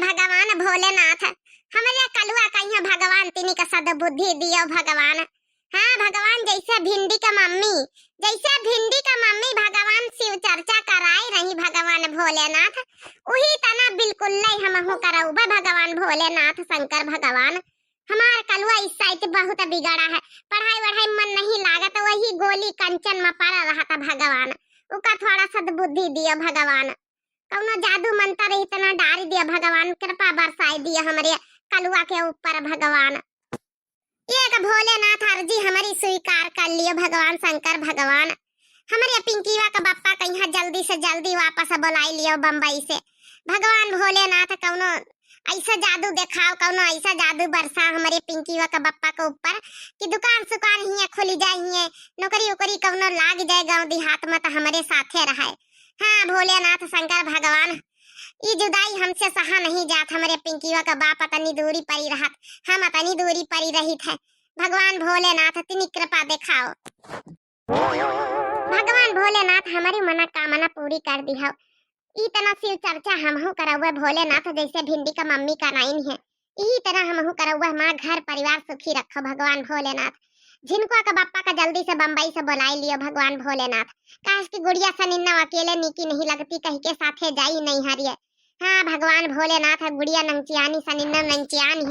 भगवान भोलेनाथ हमारे कलुआ कहिया भगवान तिनी का सद्बुद्धि दियो भगवान। हाँ भगवान जैसे भिंडी का मम्मी भगवान शिव चर्चा कराई रही भगवान भोलेनाथ वही तना बिल्कुल नहीं हमहु करऊबे भगवान भोलेनाथ शंकर भगवान। हमार कलुआ इस साइड बहुत बिगड़ा है, पढ़ाई वढ़ाई मन नहीं लागत, वही गोली कंचन में पड़ा रहा था भगवान। उका थोड़ा सद्बुद्धि दियो भगवान, कौनो जादू मंत्र इतना डाल दिया भगवान, कृपा बरसाई दिया हमारे कलुआ के ऊपर भगवान। एक भोलेनाथ अर्जी हमारी स्वीकार कर लियो भगवान शंकर भगवान। हमारे पिंकीवा का बप्पा कहीं जल्दी से जल्दी वापस बुलाई लियो बम्बई से भगवान भोलेनाथ। कौनो ऐसा जादू दिखाओ, कौनो ऐसा जादू बरसा हमारे पिंकीवा का बप्पा के ऊपर कि दुकान सुकान ही खुली जाए, नौकरी उकरी कौनो लाग जाए गांव देहात में तो हमारे साथे रहे। हाँ भोलेनाथ शंकर भगवान, ये जुदाई हमसे सहा नहीं जात। हमारे पिंकीवा का बाप अतनी दूरी परी रहत, हम अतनी दूरी परी रही थे। भगवान भोलेनाथ तिनी कृपा दिखाओ। भगवान भोलेनाथ हमारी मनोकामना पूरी कर दिया। इतना शिव चर्चा हमहु करौवे भोलेनाथ जैसे भिंडी का मम्मी का नाइन है, यही तरह हमहु करौवे हमारा घर परिवार सुखी रखो भगवान भोलेनाथ। जिनको का बप्पा का जल्दी से बम्बई से बुलाई लियो भगवान भोलेनाथ। काश की गुड़िया सनिन्ना अकेले नीकी नहीं लगती, कहीं के साथे जाई नहीं हरिये। हाँ भगवान भोलेनाथ गुड़िया नंचियानी सनिन्ना नंचियानी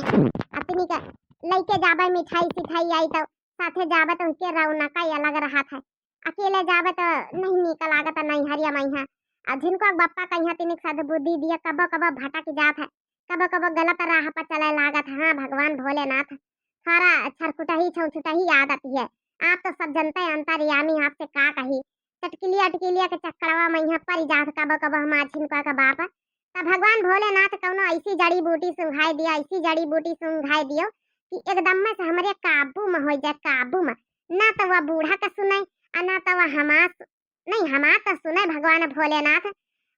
अपनी का लइके जाबे मिठाई सिठाई आई तो साथे जाबे तो उसके रौनक ही अलग रहा था। अकेले जाबे तो नहीं निकल लागत नहीं हरिया मैहा। और जिनको बप्पा कहीं तिनिक सद्बुद्धि दिया, कबो कबो भटक जात है, कबो कबो गलत राह पर चले लागत। हाँ भगवान भोलेनाथ सारा छरकुटही छौछुटही याद आती है। आप तो सब जनते अंतर्यामी, आपसे का कही चटकिलिया अटकिलिया के चक्करवा में यहाँ पर जात कबो कबो हमार छिनका का बाप। तब भगवान भोलेनाथ कौनो ऐसी जड़ी बूटी सुंघाई दिया, ऐसी जड़ी बूटी सुंघाई दियो कि एकदम में से हमारे काबू में हो जाए, काबू में। ना तो वह बूढ़ा का सुने और ना तो वह हमार तो सुने भगवान भोलेनाथ,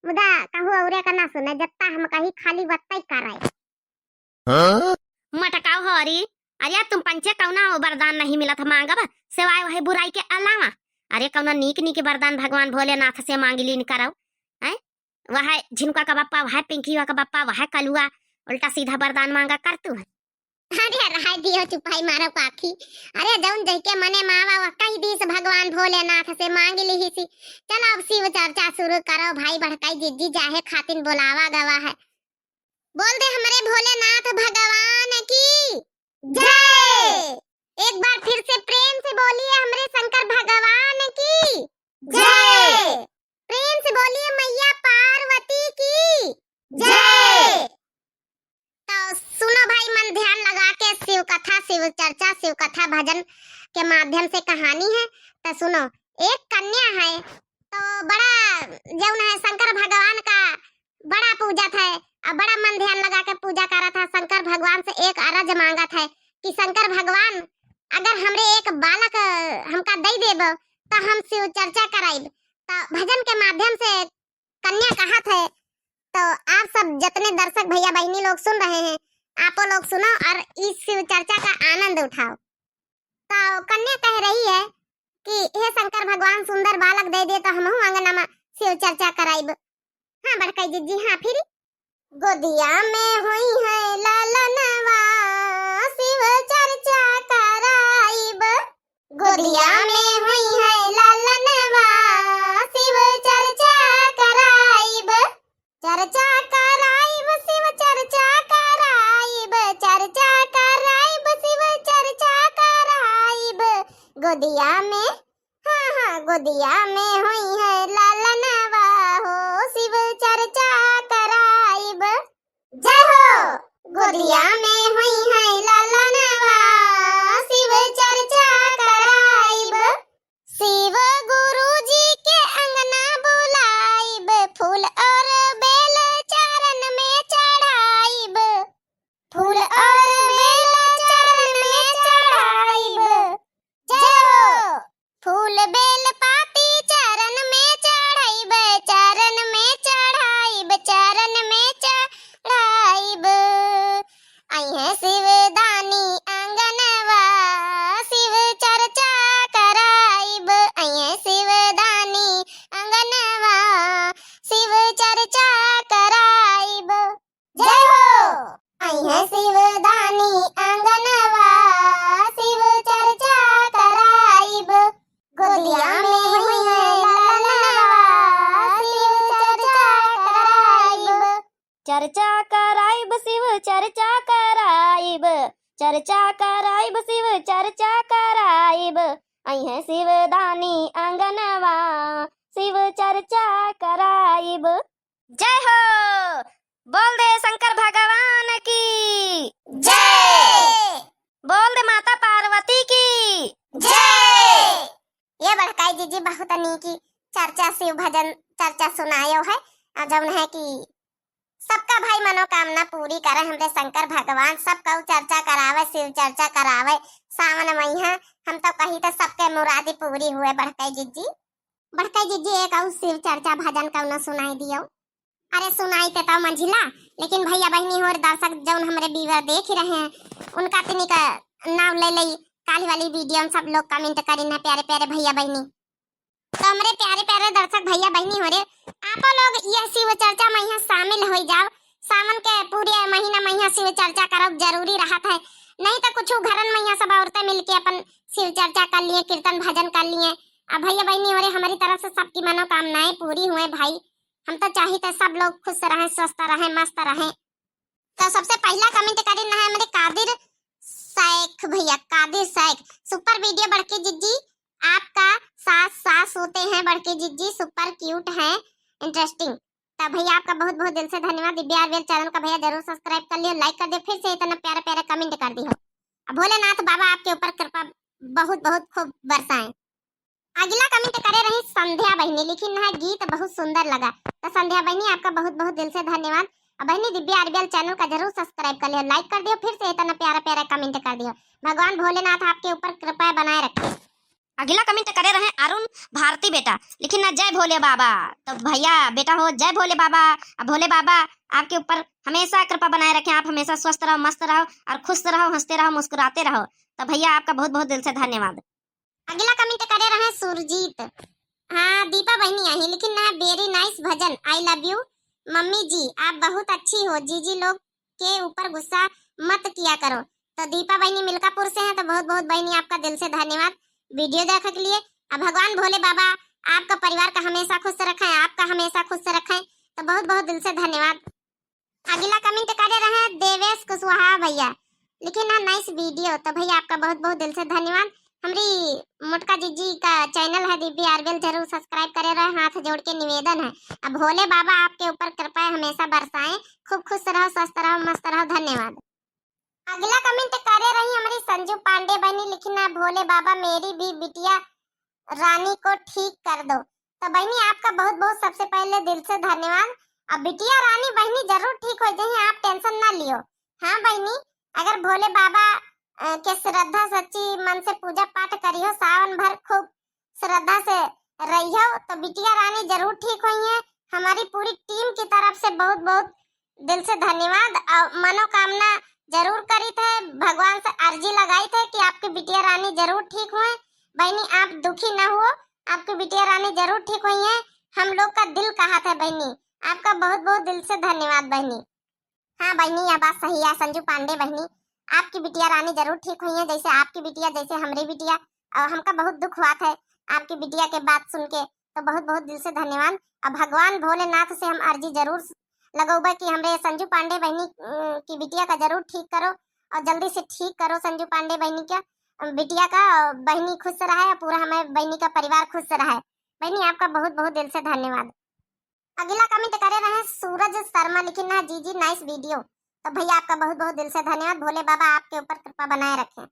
मुदा कहू औरे का ना सुने, जत्ता हम कही खाली वत्ता ही कराए। मटकाओ हरी, अरे तुम पंचे कौना वरदान नहीं मिला था मांगब सिवाय वही बुराई के अलावा। अरे कौना नीक नीक वरदान भगवान भोलेनाथ से मांग लीन करो। हैं वह झिनका का बप्पा, वह पिंकीवा का बप्पा, वह कलुआ उल्टा सीधा वरदान मांगा कर तू। अरे रहा दियो चुपाई मारो पाखी। अरे जौन जैके मने मावा वह कही दीस भगवान भोलेनाथ से मांग ली ही सी। चलो अब शिव चर्चा शुरू करो भाई, भड़काई जिज्जी जाहे खातिन बोलावा गवा है। बोल दे हमारे भोलेनाथ भगवान की जय। एक बार फिर से प्रेम से बोलिए हमारे शंकर भगवान की जय। प्रेम से बोलिए मैया पार्वती की जय। तो सुनो भाई, मन ध्यान लगा के शिव कथा, शिव चर्चा, शिव कथा भजन के माध्यम से कहानी है। तो सुनो, एक कन्या है तो बड़ा जौन है शंकर भगवान का बड़ा पूजा था और बड़ा मन ध्यान लगा के पूजा करा था। शंकर भगवान से एक अरज मांगा था कि शंकर भगवान अगर हमरे एक बालक हमका दे देबो तो हम शिव चर्चा कराइब। तो भजन के माध्यम से कन्या कहा थे, तो आप सब जितने दर्शक भैया बहनी लोग सुन रहे हैं, आप लोग सुनो और इस शिव चर्चा का आनंद उठाओ। तो कन्या कह रही है कि हे शंकर भगवान सुंदर बालक दे दे तो हमहु अंगना में शिव चर्चा कराइब। हाँ बड़काई जी, हाँ फिर गोदिया में हुई है ललनवा शिव चर्चा कराइब। गोदिया में हुई है ललनवा शिव चर्चा कराइब। चर्चा कराइब शिव चर्चा कराइब, चर्चा कराइब शिव चर्चा कराइब। गोदिया में, हाँ गोदिया में हुई है ललनवा हो शिव चर्चा कराइब। जय हो। गोदिया में हुई है ललनवा शिव चर्चा कराइब। शिव गुरु जी के अंगना बुलाइब, फूल और बेल चरण में चढ़ाइब, फूल और बेल चरण में चढ़ाइब। जय हो। फूल बेल पाती चरण में चढ़ाइब, चरण में चढ़ाइब, चरण में चढ़ाइब। आई है शिवदानी आंगनवा शिव चर्चा कराइब गोदिया में हुई है लालनवा शिव चर्चा कराइब चर्चा कराइब शिव चर्चा कराइब चर्चा कराइब शिव चर्चा कराइब आई है शिवदानी आंगनवा शिव चर्चा कराइब। जय हो, बोल दे शंकर भगवान की जय, बोल दे माता पार्वती की जय। ये बड़काई जीजी बहुत अनीकी चर्चा शिव भजन चर्चा सुनायो है जौन है कि सबका भाई मनोकामना पूरी करे हमरे शंकर भगवान सबका चर्चा करावे शिव चर्चा करावे सावन महीना हम तो कही तो सबके मुरादी पूरी हुए। बड़काई जीजी एक और शिव चर्चा भजन कौन सुनाई दियो। अरे सुनाई तो मंझिला लेकिन भैया बहनी और दर्शक जौन हमरे बीवर देख रहे हैं उनका तिनी का नाम ले लई काली वाली वीडियो में सब लोग कमेंट करी ना प्यारे प्यारे भैया बहनी। तो हमरे प्यारे प्यारे दर्शक भैया बहनी हो रे आप लोग यह शिव चर्चा में यहाँ शामिल हो जाओ। सावन के पूरे महीना शिव चर्चा करब जरूरी रहत है, नहीं तो कुछ घरन में यहाँ सब औरतें मिलके अपन शिव चर्चा कर लिए कीर्तन भजन कर लिए। अब भैया बहनी हो रे हमारी तरफ से सबकी मनोकामनाएं पूरी हुए भाई। हम तो चाहिए सब लोग खुश रहे स्वस्थ रहे मस्त रहे। तो सबसे पहला कमेंट करे ना है मेरे कादिर शेख भैया, कादिर शेख सुपर वीडियो बड़के जिज्जी आपका सास होते हैं बड़के जिज्जी सुपर क्यूट है इंटरेस्टिंग। तब भैया आपका बहुत बहुत दिल से धन्यवाद। दिव्या आरवीएल चैनल का भैया जरूर सब्सक्राइब कर लियो, लाइक कर दियो, फिर से इतना प्यारा प्यारा कमेंट कर दियो। भोलेनाथ बाबा आपके ऊपर कृपा बहुत बहुत खूब बरसाएं। अगला कमेंट करे रही संध्या बहनी, लेकिन है गीत बहुत सुंदर लगा। तो संध्या बहनी आपका बहुत बहुत दिल से धन्यवाद। बहनी दिव्या आरवीएल चैनल का जरूर सब्सक्राइब कर लियो, लाइक कर दियो, फिर से इतना प्यारा प्यारा कमेंट कर दियो। भगवान भोलेनाथ आपके ऊपर कृपा बनाए रखे। अगला कमेंट करे रहे अरुण भारती बेटा, लेकिन ना जय भोले बाबा। तो भैया बेटा हो जय भोले बाबा। भोले बाबा आपके ऊपर हमेशा कृपा बनाए रखें, आप हमेशा स्वस्थ रहो मस्त रहो और खुश रहो हंसते रहो मुस्कुराते रहो। तो भैया आपका बहुत बहुत दिल से धन्यवाद। अगला कमेंट करे रहे सुरजीत, हाँ दीपा बहनी आई लेकिन ना very nice bhajan, I love you mummy ji, आप बहुत अच्छी हो, जीजी लोग के ऊपर गुस्सा मत किया करो। तो दीपा बहनी मिल्कापुर से हैं, तो बहुत बहुत बहनी आपका दिल से धन्यवाद वीडियो देखने के लिए। अब भगवान भोले बाबा आपका परिवार का हमेशा खुश रखें, आपका हमेशा खुश रखें। तो बहुत बहुत दिल से धन्यवाद। अगला कमेंट करे रहे देवेश कुशवाहा भैया, लेकिन ना नाइस वीडियो। तो भैया आपका बहुत बहुत दिल से धन्यवाद। हमारी मोटका जीजी का चैनल है दिव्या आरवीएल, जरूर सब्सक्राइब करे रहे, हाथ जोड़ के निवेदन है। अब भोले बाबा आपके ऊपर कृपा हमेशा बरसाएं, खूब खुश रहो स्वस्थ रहो मस्त रहो, धन्यवाद। अगला कमेंट करे रही हमारी संजू पांडे बहनी, लेकिन ना भोले बाबा मेरी भी बिटिया रानी को ठीक कर दो। तो बहनी आपका बहुत बहुत सबसे पहले दिल से धन्यवाद। अब बिटिया रानी बहनी जरूर ठीक हो जाएंगी, आप टेंशन ना लियो। हाँ बहनी अगर भोले बाबा के श्रद्धा सच्ची मन से पूजा पाठ करियो, सावन भर खूब श्रद्धा से रहियो, तो बिटिया रानी जरूर ठीक हुई है। हमारी पूरी टीम की तरफ से बहुत बहुत दिल से धन्यवाद। और मनोकामना जरूर करी थे, भगवान से अर्जी लगाई थे कि आपकी बिटिया रानी जरूर ठीक हुए। बहनी आप दुखी न हो, आपकी बिटिया रानी जरूर ठीक हुई है। हम लोग का दिल कहा था बहनी, आपका बहुत बहुत दिल से धन्यवाद बहनी। हाँ बहनी यह बात सही है संजू पांडे बहनी, आपकी बिटिया रानी जरूर ठीक हुई है, जैसे आपकी बिटिया जैसे हमारी बिटिया। और हमका बहुत दुख हुआ था आपकी बिटिया के बात सुन के, तो बहुत बहुत दिल से धन्यवाद। अब भगवान भोलेनाथ से हम अर्जी जरूर लगोबा कि हमरे संजू पांडे बहनी की बिटिया का जरूर ठीक करो और जल्दी से ठीक करो संजू पांडे बहनी का बिटिया का, बहनी खुश रहे, पूरा हमें बहनी का परिवार खुश रहे। बहनी आपका बहुत बहुत दिल से धन्यवाद। अगला कमेंट करे रहे सूरज शर्मा, लेकिन ना जीजी नाइस वीडियो। तो भैया आपका बहुत बहुत दिल से धन्यवाद, भोले बाबा आपके ऊपर कृपा बनाए रखें।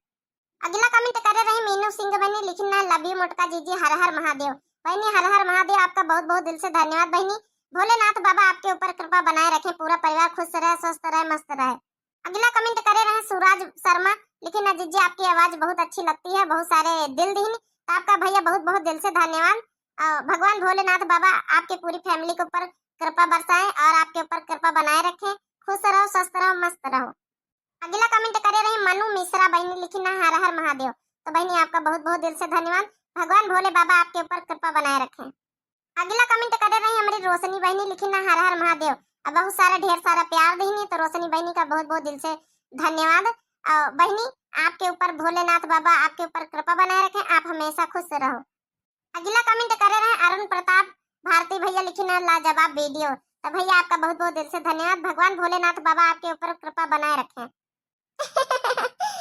अगला कमेंट करे रहे मीनू सिंह बहनी, लेकिन ना लव यू मोटका जीजी, हर हर महादेव। बहनी हर हर महादेव, आपका बहुत बहुत दिल से धन्यवाद बहनी। भोलेनाथ बाबा आपके ऊपर कृपा बनाए रखें, पूरा परिवार खुश रहे स्वस्थ रहे मस्त रहे। अगला कमेंट करे रहे सूरज शर्मा, लेकिन ना जीजी आपकी आवाज बहुत अच्छी लगती है, बहुत सारे दिल दीन। तो आपका भैया बहुत बहुत दिल से धन्यवाद। भगवान भोलेनाथ बाबा आपके पूरी फैमिली के ऊपर कृपा बरसाएं और आपके ऊपर कृपा बनाए रखें, खुश रहो स्वस्थ रहो मस्त रहो। अगला कमेंट करे रही मनु मिश्रा बहनी, लेकिन ना हर हर महादेव। तो बहनी आपका बहुत बहुत दिल से धन्यवाद, भगवान भोले बाबा आपके ऊपर कृपा बनाए रखें। अगला कमेंट करे रही हमारी रोशनी बहनी, लेकिन ना हर हर महादेव। और बहुत सारा ढेर सारा प्यार दीनी। तो रोशनी बहनी का बहुत बहुत दिल से धन्यवाद। बहनी आपके ऊपर भोलेनाथ बाबा आपके ऊपर कृपा बनाए रखें, आप हमेशा खुश रहो। अगला कमेंट करे रहे अरुण प्रताप भारती भैया, लिखी ना लाजवाब वीडियो। तो भैया आपका बहुत बहुत दिल से धन्यवाद। भगवान भोलेनाथ बाबा आपके ऊपर कृपा बनाए रखें।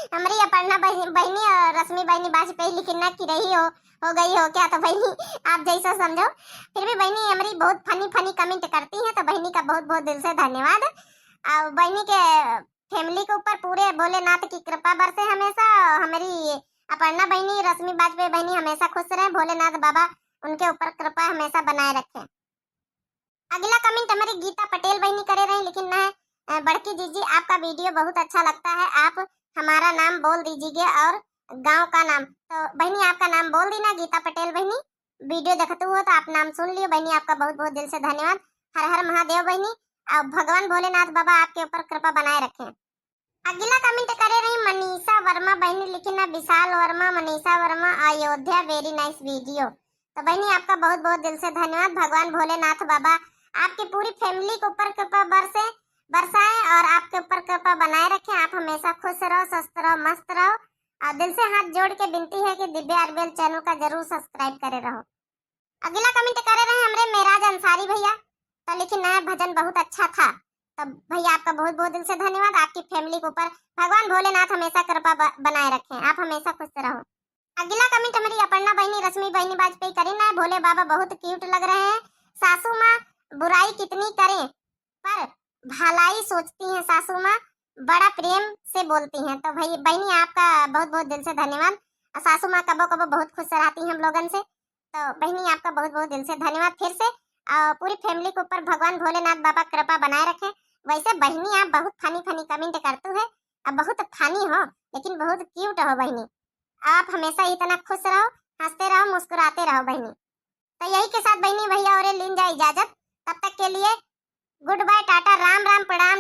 हमारी अपर्णा बहनी और रश्मि बहनी वाजपेयी लिखी ना की रही हो गई हो क्या? तो बहनी आप जैसा समझो, फिर भी बहनी हमारी बहुत फनी फनी कमेंट करती है। तो बहनी का बहुत बहुत दिल से धन्यवाद। और बहनी के फैमिली के ऊपर पूरे भोलेनाथ की कृपा बरसे हमेशा। हमारी अपर्णा बहनी रश्मि वाजपेयी बहनी हमेशा खुश रहे, भोलेनाथ बाबा उनके ऊपर कृपा हमेशा बनाए रखे। अगला कमेंट हमारी गीता पटेल बहनी करे रही, लेकिन ना बड़की जीजी आपका वीडियो बहुत अच्छा लगता है, आप हमारा नाम बोल दीजिए और गांव का नाम। तो बहनी आपका नाम बोल दी ना गीता पटेल बहनी, वीडियो देखते हो तो आप नाम सुन लियो बहनी। आपका बहुत बहुत दिल से धन्यवाद। हर हर महादेव बहनी, और भगवान भोलेनाथ बाबा आपके ऊपर कृपा बनाए रखें। अगला कमेंट करे रही मनीषा वर्मा बहनी, लिखी ना Vishal Verma Manisha Verma Ayodhya, very nice video. तो बहनी आपका बहुत बहुत दिल से धन्यवाद। भगवान भोलेनाथ बाबा आपकी पूरी फैमिली के ऊपर कृपा बरसाए और आपके ऊपर कृपा बनाए रखें। आप हमेशा खुश रहो, स्वस्थ रहो, मस्त रहो। और दिल से हाथ जोड़ के विनती है कि दिव्या आरबीएल चैनल का जरूर सब्सक्राइब करे रहो। अगला कमेंट करे रहे हमरे मेराज अंसारी भैया, तो लेकिन नया भजन बहुत अच्छा था। तब भैया आपका बहुत बहुत दिल से धन्यवाद। आपकी फैमिली के ऊपर भगवान भोलेनाथ हमेशा कृपा बनाए रखें, आप हमेशा खुश रहो। अगला कमेंट हमारी अपर्णा बहनी रश्मि बहनी वाजपेयी करी ना, भोले बाबा बहुत क्यूट लग रहे हैं। सासू माँ बुराई कितनी करें पर भलाई सोचती हैं, सासू माँ बड़ा प्रेम से बोलती हैं। तो भाई बहनी आपका बहुत बहुत दिल से धन्यवाद। सासू माँ कबो कबो बहुत खुश रहती हैं हम लोगन से। तो बहनी आपका बहुत बहुत दिल से धन्यवाद फिर से। पूरी फैमिली के ऊपर भगवान भोलेनाथ बाबा कृपा बनाए रखें। वैसे बहनी आप बहुत फनी फनी कमेंट करते है, अब बहुत फनी हो लेकिन बहुत क्यूट हो बहनी। आप हमेशा इतना खुश रहो, हंसते रहो, मुस्कुराते रहो बहनी। तो यही के साथ बहनी भैया और लीन जाए इजाजत। तब तक के लिए गुड बाय, टाटा, राम राम, प्रणाम।